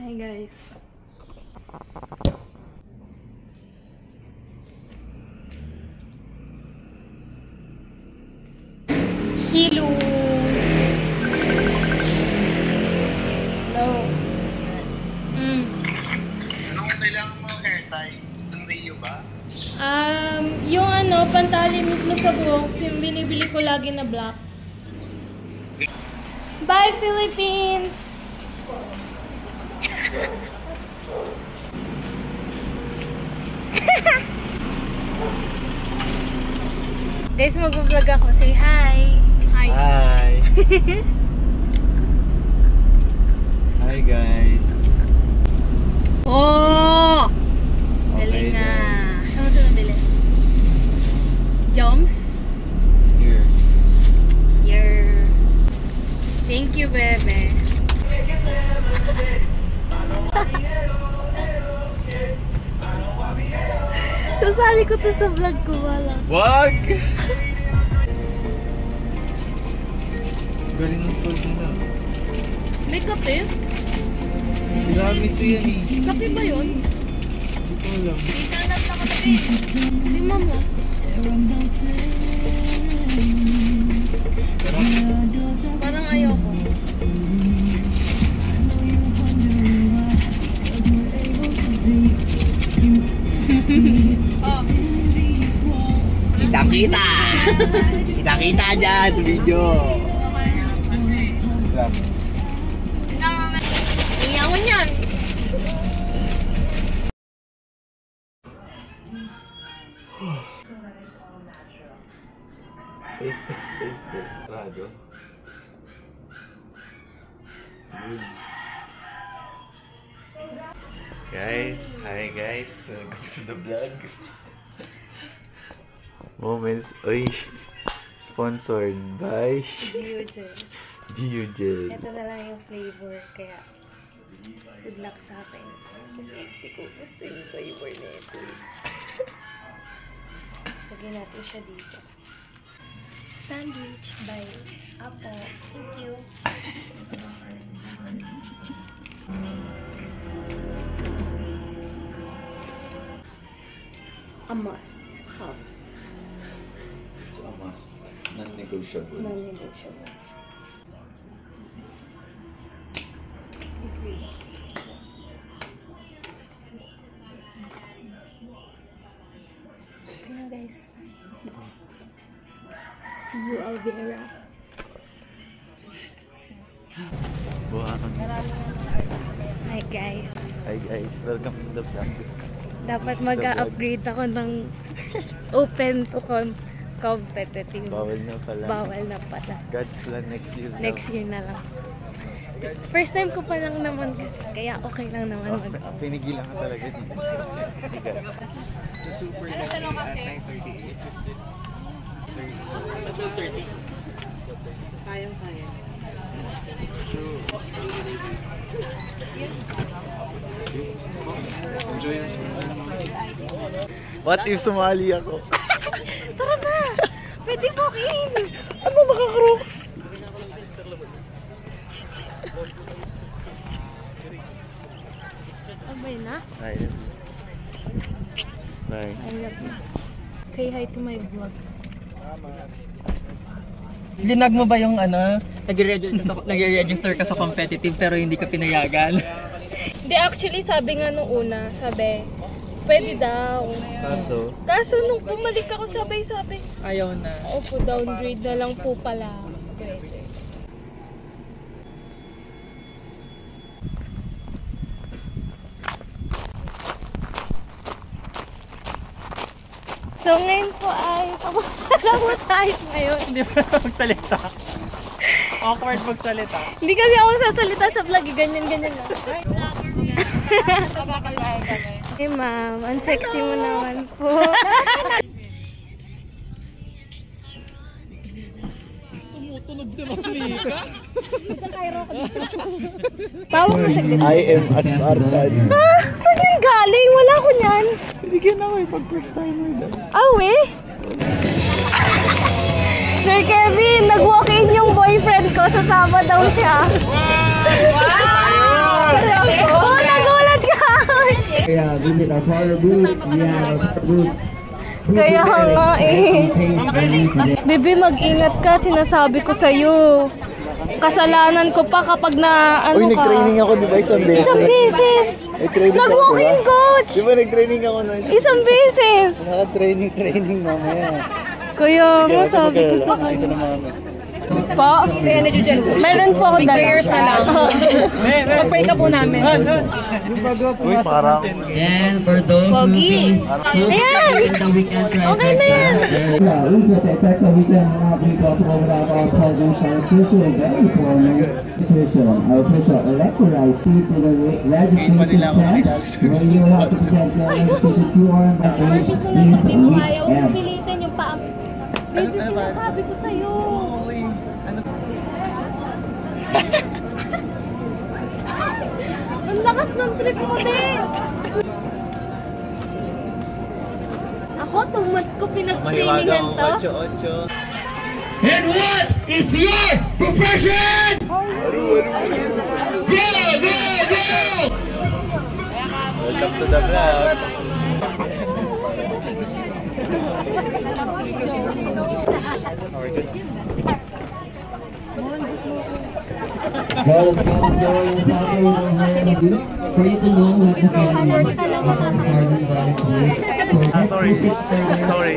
Hi guys. Hello. Hello. Anong kailangan mo hair tie? Ang Rio ba? Yung ano, pantali mismo sa buhok, yung binibili ko lagi na black. Bye Philippines! Guys, mag-vlog ako. Say hi! Hi! Hi guys! Oh! Galing nga. Saan mo ito nabili? Joms? Here. Here. Thank you, bebe. Sasali ko to sa vlog ko, wala. Wag! Galing ng tol na. May kape? Tiramisu yan eh. Kape ba yun? Hindi ko alam. Lima mo. Parang ayoko. Kita-kita! Kita-kita dyan sa video! Iyawan yan! Taste. Sarado. Guys, hi guys, welcome to the vlog. Moments, oy, sponsored by Geogel. Ito na lang yung flavor, kaya good luck sa akin. Kasi hindi ko gusto yung flavor na ito. Lagyan natin siya dito. Sandwich by Apo. Thank you. A must have. It's a must, non-negotiable. Non-negotiable. Degree. Okay na guys. See you, Alvera. Buhaan. Hi guys. Hi guys, welcome to the vlog. Dapat mag-upgrade ako ng open to competitive. Bawal na pala. Bawal na pala. God's plan next year. Next year na lang. First time ko pa lang naman kasi, kaya okay lang naman mag-up. Pinigilan ka talaga dito. The super at 9:38. 12:30. Kayang-kaya. Enjoy your smile. What if sumali ako? Tara na! Pwede booking! Ano nakaka-rocks? Abay na? I love you. Bye. I love you. Say hi to my vlog. Linag mo ba yung ano, nag-register ka sa competitive pero hindi ka pinayagan? Hindi, actually sabi nga nung una, sabi, pwede daw. Kaso nung pumalik ako sabay-sabay, Ayaw na. opo, downgrade na lang po pala. Pwede. So ngayon po ay papunta mo tayo ngayon. Hindi ba magsalita? Awkward magsalita. Hindi kasi ako sasalita sa vlog, ganyan-ganyan lang. Hey ma'am, ang sexy mo naman po. Tumutunog si Mamika. Tawag mo sa ganda. I am a Spartan. Ah, saan yung galing? Wala ko niyan. Binigyan ako pag first timer daw. Awe? Sir Kevin, nag-walk-in yung boyfriend ko. Sasama daw siya. Wow! visit our partner booths. We have our booths. Kaya nga eh. Bebe, mag-ingat ka. Sinasabi ko sa'yo. Kasalanan ko pa kapag na ano Uy, ka. nag-training ako, di ba? Isang beses. Isang beses. Nag-training ako, Nag-walking diba? coach. Di ba nag-training ako nun? Isang beses. Naka-training mamaya. Kaya nga sabi ko sa Ito kanya. na mama. Po? Meron po ako dala. Prayers na lang. Mag-pray ka po namin. Uy, parang... And for those who Pogi. Ayan. the weekend Okay na yan. Ultra Tech weekend will not be possible without our partners, our official very formal official, our official electrolyte seat to the registration tent, where you will have to present your registration QR and Marcy, age sunod is kasi mo ayaw weekend. pilitin yung paam. Baby, sinasabi ko sa'yo. Ang lakas ng trip mo din. Ako, 2 months ko pinag-trainingan to. 8. And what is your profession? Go, go, go! Welcome to the vlog. Let's go. For you to know what the feeling is of Spartan volunteers. Sorry.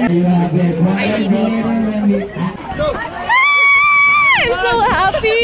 You have it right here when we I'm so happy!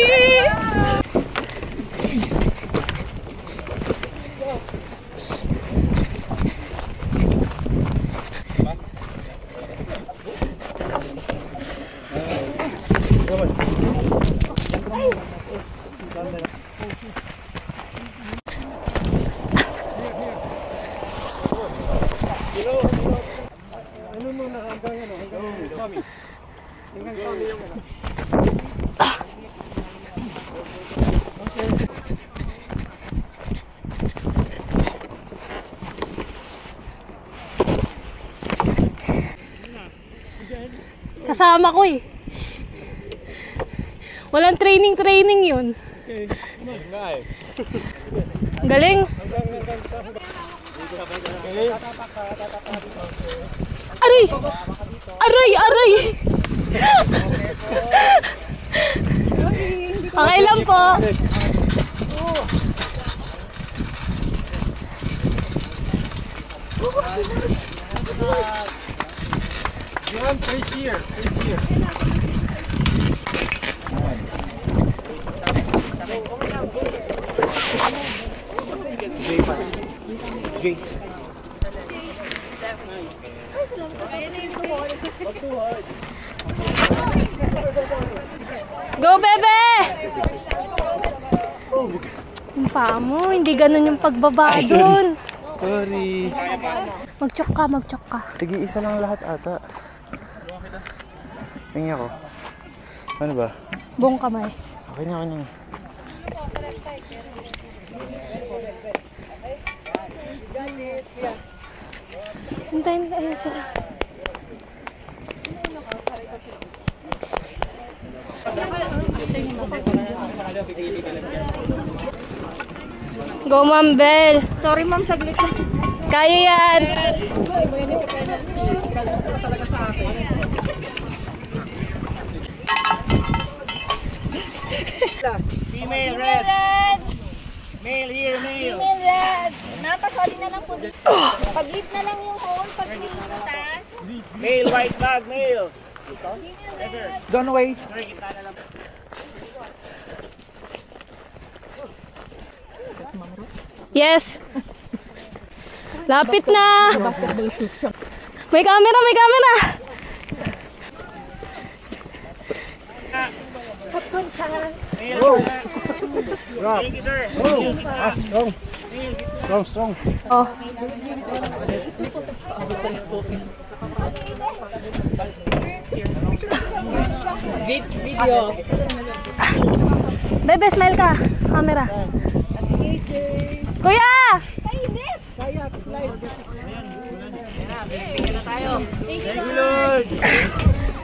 Kasama ko eh. Walang training yun. Galing. Aray! Aray! Okay lang po. Go, bebe! Yung paa mo, hindi ganun yung pagbaba doon. Sorry. Mag-chok ka. Tigi-isa lang lahat ata. Hingi ako. Ano ba? Buong kamay. Okay na. Hintayin ka yun sila. Go, Ma'am Bel. Sorry, Ma'am, saglit lang. Kaya yan. Female red. Male here, male. Female red. Napasali na lang po dito. Pag-lead na lang yung hole. Pag-lead na taas. Male white flag, male. Don't wait. Sorry, kita na lang. Yes. Lapit na. May camera. Thank you, sir. Strong. Oh. Video. Bebe, smile ka. Camera. Kuya!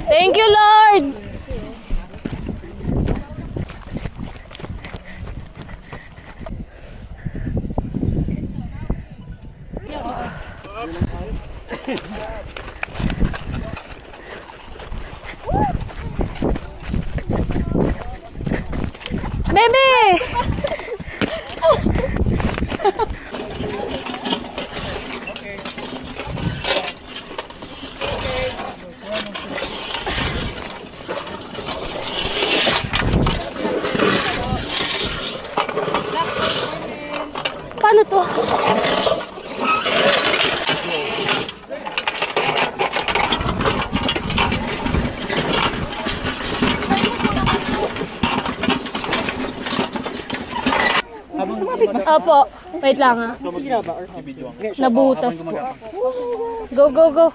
Thank you, Lord! Baby! Paano to? Opo. Wait lang ha. Nabutas po. Go, go, go.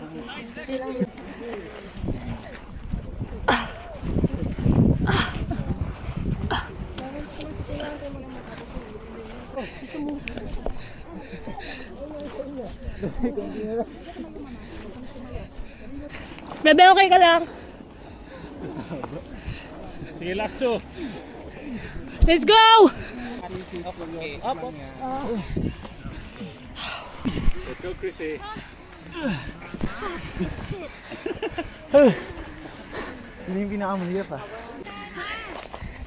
Bebe, okay ka lang? Sige, last two. Let's go! Let's go, Chrissy. Yun yung pinakamahirap ah.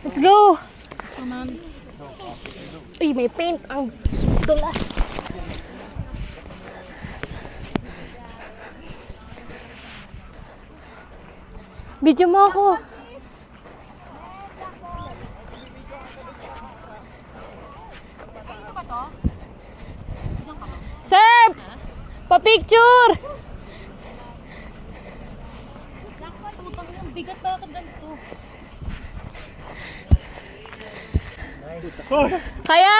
Let's go! Uy, may paint ang dulas. Video mo ako. Sir! Pa-picture! Bigat bakit ganito? Kaya?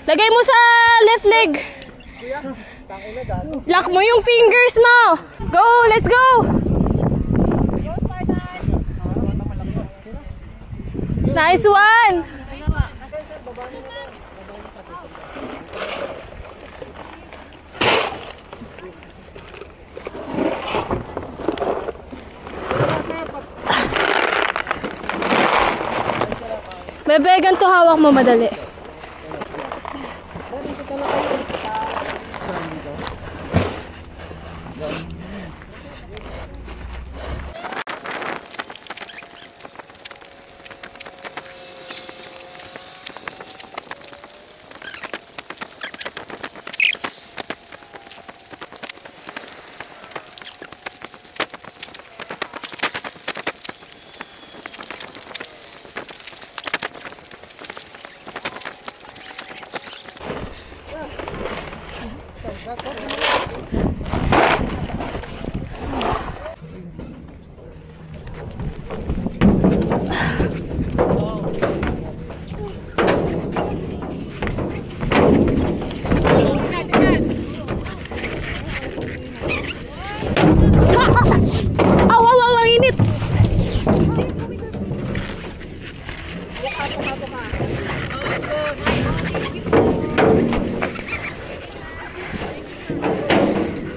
Lagay mo sa left leg. Lock mo yung fingers mo. Go! Let's go! Nice one! Bebe, ganito hawak mo madali.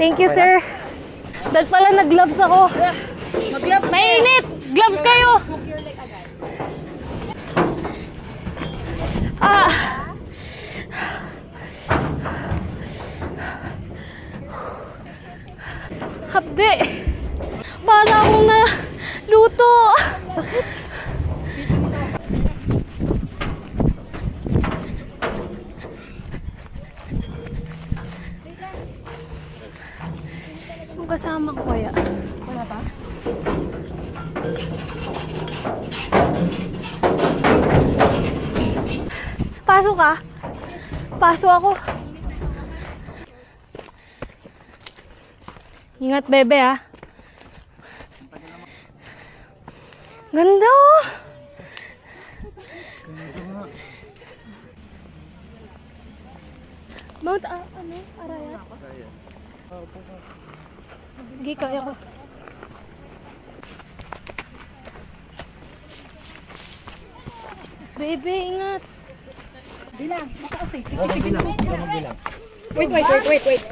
Thank you, sir. Dahil pala nag-gloves ako. Mainit! Gloves kayo! Ah! Hapde! Para akong naluto! Sakit! Kasama ko kaya? Wala pa? Pasok ka? Pasok ako. Ingat, bebe, ah. Ganda, oh. Mount, ano? Arayat? Hindi, kaya ko. Bebe, ingat. Bilang, mataas eh. Sige. Wait.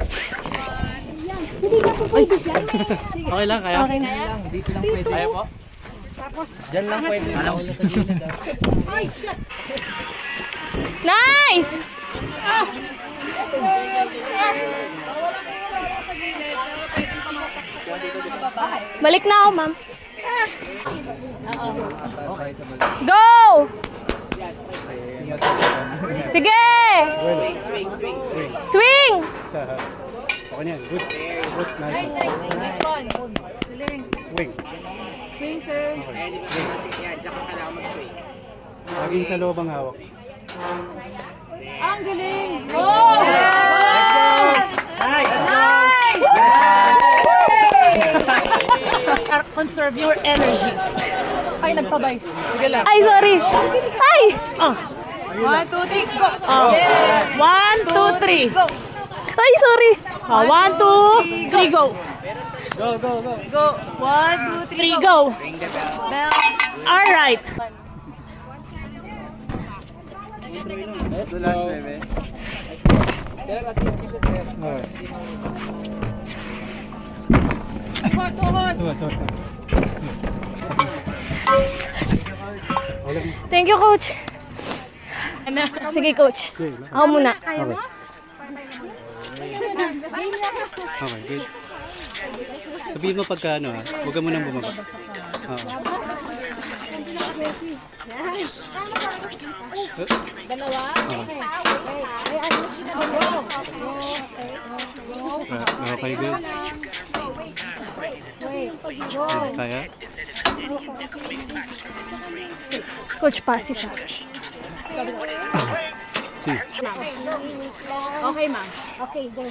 Hindi ka po pwede dyan. Okay lang, kaya? Okay na. Dito lang pwede. Kaya po? Tapos, Diyan lang pwede. Alam ko sa gilid. ay, shit! Nice! Wala sa gilid. Balik na ako, ma'am. Go! Sige! Swing! Okay na yan. Good. Good. Nice. Next one. Swing. Swing, sir. Yan, diyan ka kailangan mag-swing. Laging sa loob ang hawak. Ang galing! Oh! Nice! Conserve your energy. Ay, nagsabay. Ay, sorry. Ay! Oh. 1, 2, 3, go! Oh. 1, 2, 3. Go! Ay, sorry. 1, 2, 3, go! Go, go, go. Go! 1, 2, 3, go! Bell. Alright. Let's go. Sir, assist kita, sir. Thank you, coach. Sige, coach. Ako muna. Okay, good. Sabihin mo pagka ano ha, huwag ka munang bumaba. Oo. Dalawa? Okay, good. Kaya? Coach, passes ha. Sige. Okay, ma'am. Okay, go.